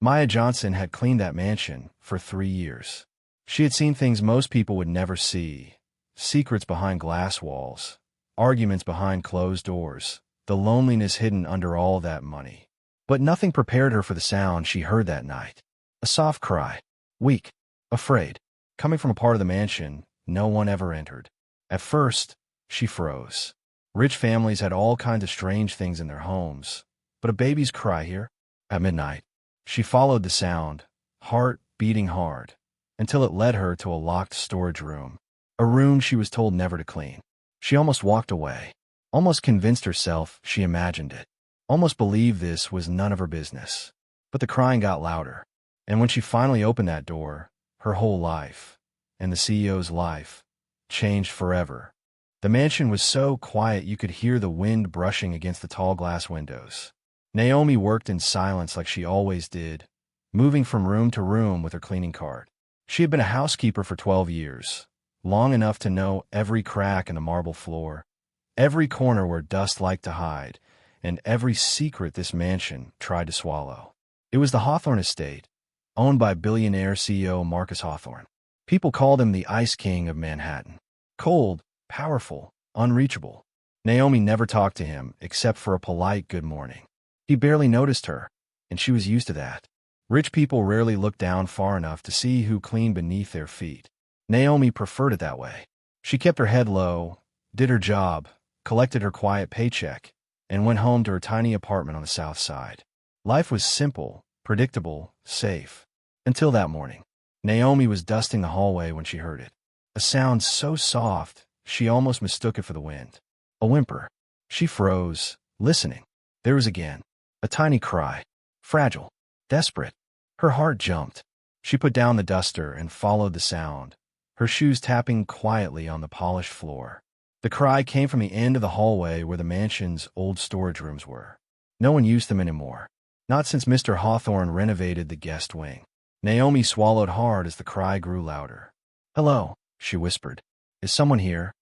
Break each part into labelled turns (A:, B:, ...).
A: Maya Johnson had cleaned that mansion for 3 years. She had seen things most people would never see. Secrets behind glass walls, arguments behind closed doors, the loneliness hidden under all that money. But nothing prepared her for the sound she heard that night. A soft cry, weak, afraid, coming from a part of the mansion no one ever entered. At first, she froze. Rich families had all kinds of strange things in their homes, but a baby's cry here? At midnight. She followed the sound, heart beating hard, until it led her to a locked storage room. A room she was told never to clean. She almost walked away, almost convinced herself she imagined it, almost believed this was none of her business. But the crying got louder, and when she finally opened that door, her whole life, and the CEO's life, changed forever. The mansion was so quiet you could hear the wind brushing against the tall glass windows. Naomi worked in silence like she always did, moving from room to room with her cleaning cart. She had been a housekeeper for 12 years, long enough to know every crack in the marble floor, every corner where dust liked to hide, and every secret this mansion tried to swallow. It was the Hawthorne estate, owned by billionaire CEO Marcus Hawthorne. People called him the Ice King of Manhattan. Cold, powerful, unreachable. Naomi never talked to him except for a polite good morning. He barely noticed her, and she was used to that. Rich people rarely looked down far enough to see who cleaned beneath their feet. Naomi preferred it that way. She kept her head low, did her job, collected her quiet paycheck, and went home to her tiny apartment on the South Side. Life was simple, predictable, safe. Until that morning. Naomi was dusting the hallway when she heard it. A sound so soft, she almost mistook it for the wind. A whimper. She froze, listening. There was again. A tiny cry. Fragile. Desperate. Her heart jumped. She put down the duster and followed the sound, her shoes tapping quietly on the polished floor. The cry came from the end of the hallway where the mansion's old storage rooms were. No one used them anymore. Not since Mr. Hawthorne renovated the guest wing. Naomi swallowed hard as the cry grew louder. "Hello," she whispered. "Is someone here?"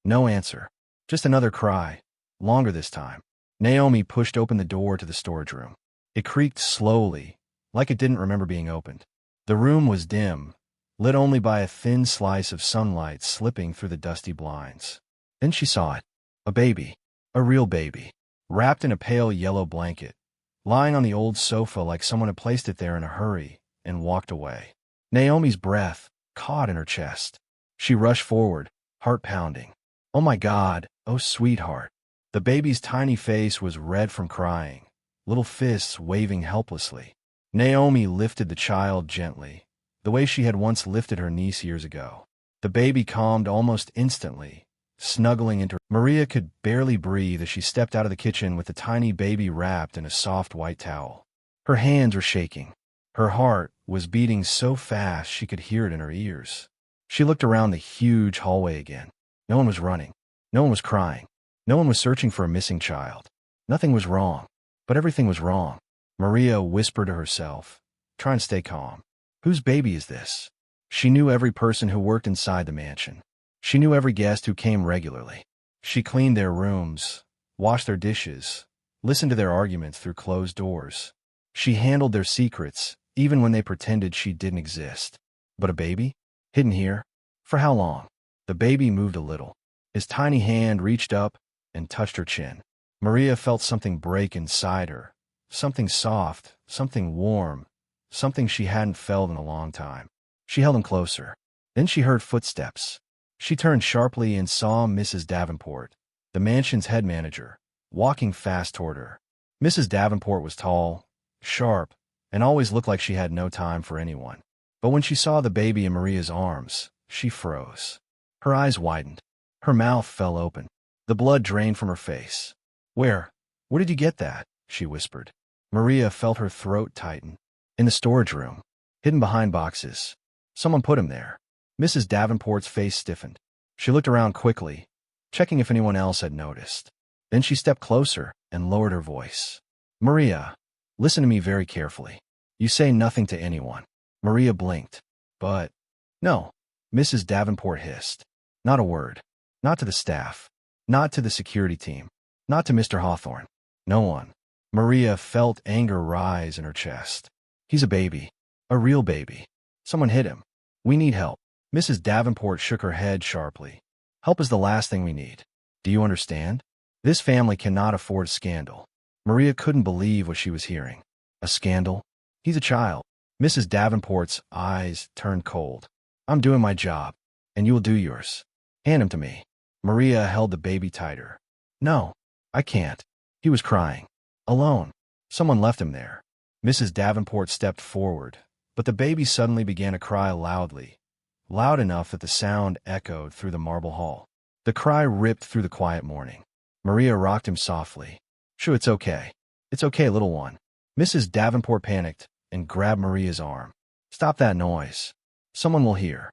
A: No answer. Just another cry, longer this time. Naomi pushed open the door to the storage room. It creaked slowly, like it didn't remember being opened. The room was dim, lit only by a thin slice of sunlight slipping through the dusty blinds. Then she saw it. A baby. A real baby. Wrapped in a pale yellow blanket, lying on the old sofa like someone had placed it there in a hurry and walked away. Naomi's breath caught in her chest. She rushed forward, heart pounding. Oh my God, oh sweetheart. The baby's tiny face was red from crying, little fists waving helplessly. Naomi lifted the child gently, the way she had once lifted her niece years ago. The baby calmed almost instantly, snuggling into her. Maria could barely breathe as she stepped out of the kitchen with the tiny baby wrapped in a soft white towel. Her hands were shaking. Her heart was beating so fast she could hear it in her ears. She looked around the huge hallway again. No one was running. No one was crying. No one was searching for a missing child. Nothing was wrong, but everything was wrong. Maria whispered to herself, trying to stay calm. Whose baby is this? She knew every person who worked inside the mansion. She knew every guest who came regularly. She cleaned their rooms, washed their dishes, listened to their arguments through closed doors. She handled their secrets, even when they pretended she didn't exist. But a baby? Hidden here? For how long? The baby moved a little. His tiny hand reached up and touched her chin. Maria felt something break inside her. Something soft, something warm, something she hadn't felt in a long time. She held him closer. Then she heard footsteps. She turned sharply and saw Mrs. Davenport, the mansion's head manager, walking fast toward her. Mrs. Davenport was tall, sharp, and always looked like she had no time for anyone. But when she saw the baby in Maria's arms, she froze. Her eyes widened. Her mouth fell open. The blood drained from her face. Where did you get that?" she whispered. Maria felt her throat tighten. "In the storage room, hidden behind boxes. Someone put him there." Mrs. Davenport's face stiffened. She looked around quickly, checking if anyone else had noticed. Then she stepped closer and lowered her voice. "Maria, listen to me very carefully. You say nothing to anyone." Maria blinked. "But—" "No," Mrs. Davenport hissed. "Not a word. Not to the staff. Not to the security team. Not to Mr. Hawthorne. No one." Maria felt anger rise in her chest. He's a baby. A real baby. Someone hit him. We need help. Mrs. Davenport shook her head sharply. Help is the last thing we need. Do you understand? This family cannot afford scandal. Maria couldn't believe what she was hearing. A scandal? He's a child. Mrs. Davenport's eyes turned cold. I'm doing my job, and you will do yours. Hand him to me. Maria held the baby tighter. No, I can't. He was crying. Alone. Someone left him there. Mrs. Davenport stepped forward, but the baby suddenly began to cry loudly, loud enough that the sound echoed through the marble hall. The cry ripped through the quiet morning. Maria rocked him softly. Sure, it's okay. It's okay, little one. Mrs. Davenport panicked and grabbed Maria's arm. Stop that noise. Someone will hear.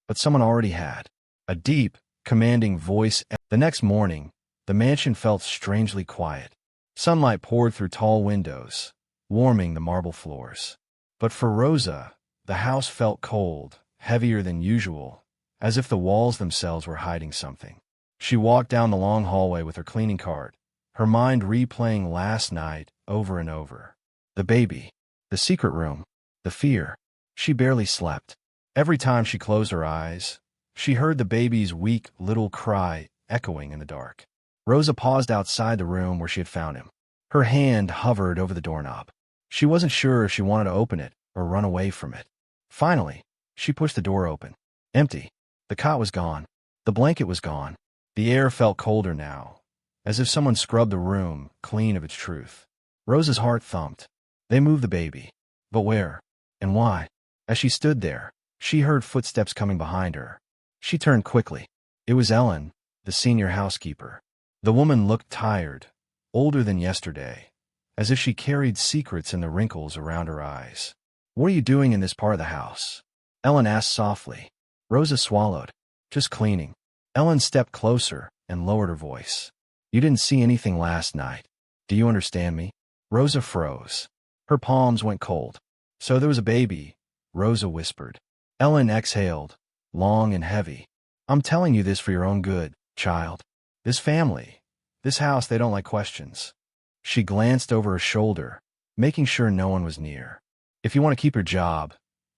A: But someone already had. A deep, commanding voice. The next morning, the mansion felt strangely quiet. Sunlight poured through tall windows, warming the marble floors. But for Rosa, the house felt cold, heavier than usual, as if the walls themselves were hiding something. She walked down the long hallway with her cleaning cart, her mind replaying last night over and over. The baby, the secret room, the fear. She barely slept. Every time she closed her eyes, she heard the baby's weak little cry echoing in the dark. Rosa paused outside the room where she had found him. Her hand hovered over the doorknob. She wasn't sure if she wanted to open it or run away from it. Finally, she pushed the door open. Empty. The cot was gone. The blanket was gone. The air felt colder now, as if someone scrubbed the room clean of its truth. Rosa's heart thumped. They moved the baby. But where? And why? As she stood there, she heard footsteps coming behind her. She turned quickly. It was Ellen, the senior housekeeper. The woman looked tired, older than yesterday, as if she carried secrets in the wrinkles around her eyes. What are you doing in this part of the house? Ellen asked softly. Rosa swallowed. Just cleaning. Ellen stepped closer and lowered her voice. You didn't see anything last night. Do you understand me? Rosa froze. Her palms went cold. So there was a baby, Rosa whispered. Ellen exhaled, long and heavy. I'm telling you this for your own good, child. This family, this house, they don't like questions. She glanced over her shoulder, making sure no one was near. If you want to keep your job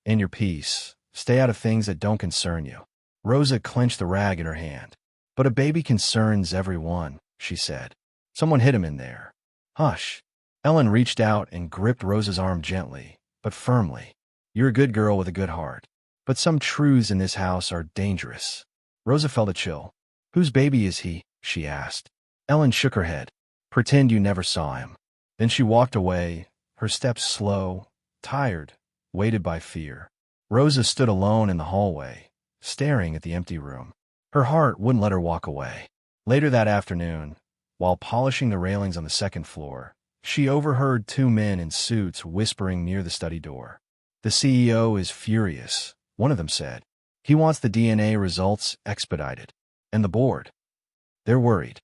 A: and your peace, stay out of things that don't concern you. Rosa clenched the rag in her hand. But a baby concerns everyone, she said. Someone hit him in there. Hush. Ellen reached out and gripped Rosa's arm gently, but firmly. You're a good girl with a good heart. But some truths in this house are dangerous. Rosa felt a chill. Whose baby is he? She asked. Ellen shook her head. Pretend you never saw him. Then she walked away, her steps slow, tired, weighted by fear. Rosa stood alone in the hallway, staring at the empty room. Her heart wouldn't let her walk away. Later that afternoon, while polishing the railings on the second floor, she overheard two men in suits whispering near the study door. The CEO is furious, one of them said. He wants the DNA results expedited. And the board? They're worried.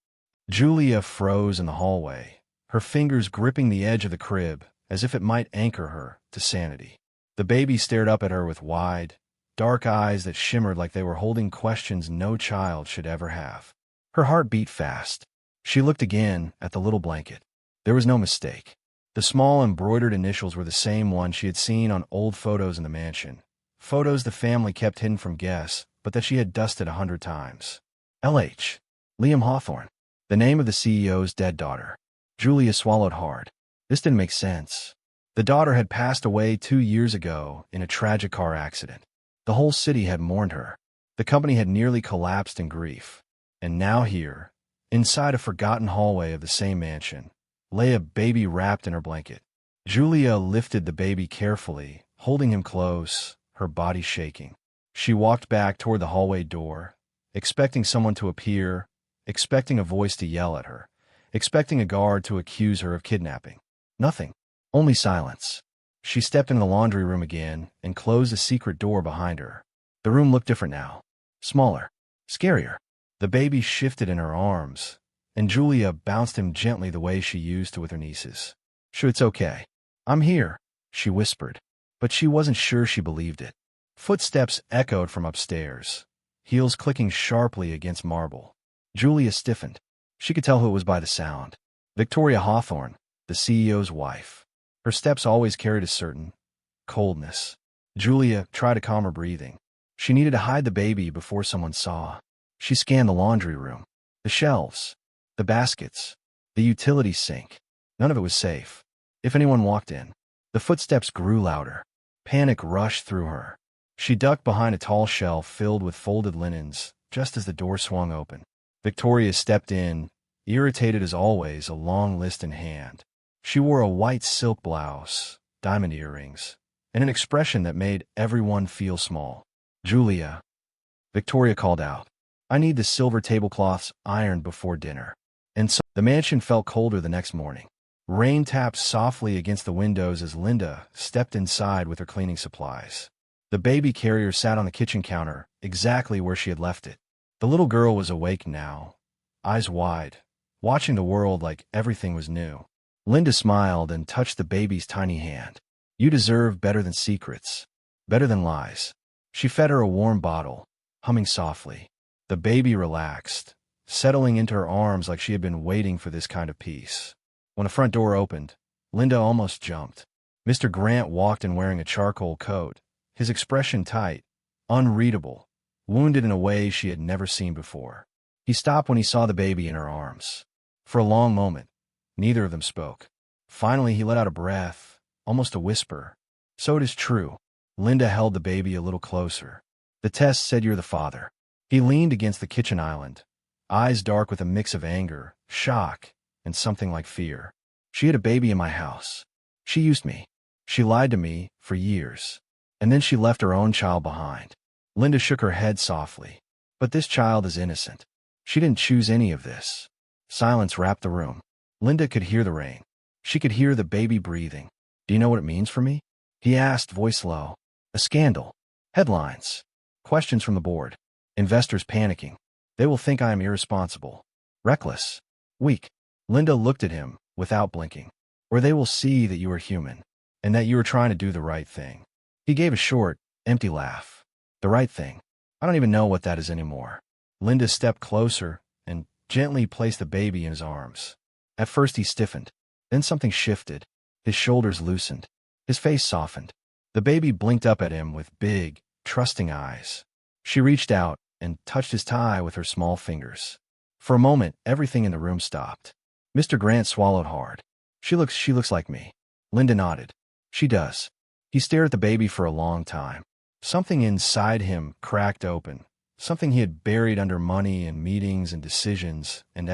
A: Julia froze in the hallway, her fingers gripping the edge of the crib as if it might anchor her to sanity. The baby stared up at her with wide, dark eyes that shimmered like they were holding questions no child should ever have. Her heart beat fast. She looked again at the little blanket. There was no mistake. The small embroidered initials were the same ones she had seen on old photos in the mansion. Photos the family kept hidden from guests, but that she had dusted 100 times. L.H. Liam Hawthorne. The name of the CEO's dead daughter. Julia swallowed hard. This didn't make sense. The daughter had passed away 2 years ago in a tragic car accident. The whole city had mourned her. The company had nearly collapsed in grief. And now here, inside a forgotten hallway of the same mansion, lay a baby wrapped in her blanket. Julia lifted the baby carefully, holding him close, her body shaking. She walked back toward the hallway door, expecting someone to appear, expecting a voice to yell at her, expecting a guard to accuse her of kidnapping. Nothing. Only silence. She stepped into the laundry room again and closed the secret door behind her. The room looked different now. Smaller. Scarier. The baby shifted in her arms, and Julia bounced him gently the way she used to with her nieces. Sure, it's okay. I'm here, she whispered. But she wasn't sure she believed it. Footsteps echoed from upstairs, heels clicking sharply against marble. Julia stiffened. She could tell who it was by the sound. Victoria Hawthorne, the CEO's wife. Her steps always carried a certain, coldness. Julia tried to calm her breathing. She needed to hide the baby before someone saw. She scanned the laundry room, the shelves, the baskets, the utility sink. None of it was safe. If anyone walked in, the footsteps grew louder. Panic rushed through her. She ducked behind a tall shelf filled with folded linens just as the door swung open. Victoria stepped in, irritated as always, a long list in hand. She wore a white silk blouse, diamond earrings, and an expression that made everyone feel small. "Julia," Victoria called out, "I need the silver tablecloths ironed before dinner." And so the mansion felt colder the next morning. Rain tapped softly against the windows as Linda stepped inside with her cleaning supplies. The baby carrier sat on the kitchen counter, exactly where she had left it. The little girl was awake now, eyes wide, watching the world like everything was new. Linda smiled and touched the baby's tiny hand. "You deserve better than secrets, better than lies." She fed her a warm bottle, humming softly. The baby relaxed, settling into her arms like she had been waiting for this kind of peace. When the front door opened, Linda almost jumped. Mr. Grant walked in wearing a charcoal coat, his expression tight, unreadable, wounded in a way she had never seen before. He stopped when he saw the baby in her arms. For a long moment, neither of them spoke. Finally, he let out a breath, almost a whisper. "So it is true." Linda held the baby a little closer. "The test said you're the father." He leaned against the kitchen island, eyes dark with a mix of anger, shock, and something like fear. "She had a baby in my house. She used me. She lied to me for years. And then she left her own child behind." Linda shook her head softly. "But this child is innocent. She didn't choose any of this." Silence wrapped the room. Linda could hear the rain. She could hear the baby breathing. "Do you know what it means for me?" he asked, voice low. "A scandal. Headlines. Questions from the board. Investors panicking. They will think I am irresponsible, reckless, weak." Linda looked at him without blinking. "Or they will see that you are human, and that you are trying to do the right thing." He gave a short, empty laugh. "The right thing? I don't even know what that is anymore." Linda stepped closer and gently placed the baby in his arms. At first he stiffened. Then something shifted. His shoulders loosened. His face softened. The baby blinked up at him with big, trusting eyes. She reached out and touched his tie with her small fingers. For a moment, everything in the room stopped. Mr. Grant swallowed hard. She looks like me." Linda nodded. "She does." He stared at the baby for a long time. Something inside him cracked open. Something he had buried under money and meetings and decisions and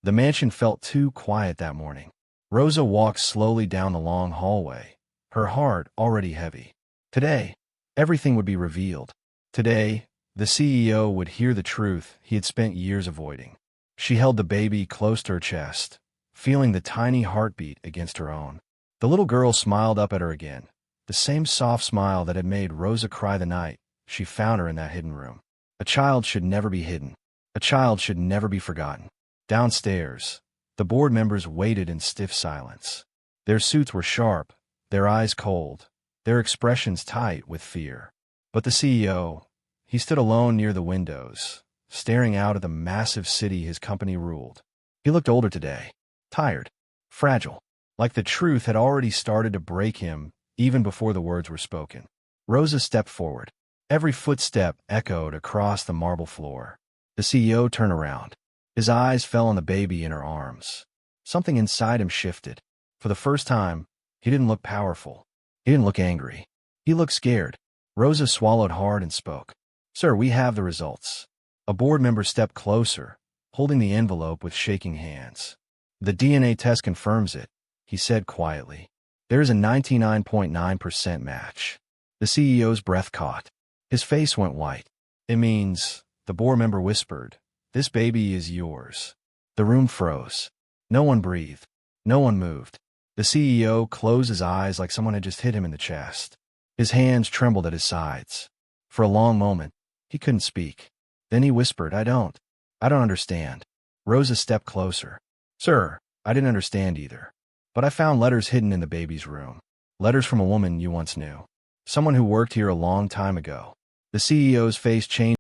A: The mansion felt too quiet that morning. Rosa walked slowly down the long hallway, her heart already heavy. Today, everything would be revealed. Today, the CEO would hear the truth he had spent years avoiding. She held the baby close to her chest, feeling the tiny heartbeat against her own. The little girl smiled up at her again, the same soft smile that had made Rosa cry the night she found her in that hidden room. A child should never be hidden. A child should never be forgotten. Downstairs, the board members waited in stiff silence. Their suits were sharp, their eyes cold, their expressions tight with fear. But the CEO, he stood alone near the windows, staring out at the massive city his company ruled. He looked older today, tired, fragile, like the truth had already started to break him even before the words were spoken. Rosa stepped forward. Every footstep echoed across the marble floor. The CEO turned around. His eyes fell on the baby in her arms. Something inside him shifted. For the first time, he didn't look powerful. He didn't look angry. He looked scared. Rosa swallowed hard and spoke. "Sir, we have the results." A board member stepped closer, holding the envelope with shaking hands. "The DNA test confirms it," he said quietly. "There is a 99.9% match." The CEO's breath caught. His face went white. "It means," the board member whispered, "this baby is yours." The room froze. No one breathed. No one moved. The CEO closed his eyes like someone had just hit him in the chest. His hands trembled at his sides. For a long moment, he couldn't speak. Then he whispered, I don't understand." Rosa stepped closer. "Sir, I didn't understand either. But I found letters hidden in the baby's room. Letters from a woman you once knew. Someone who worked here a long time ago." The CEO's face changed.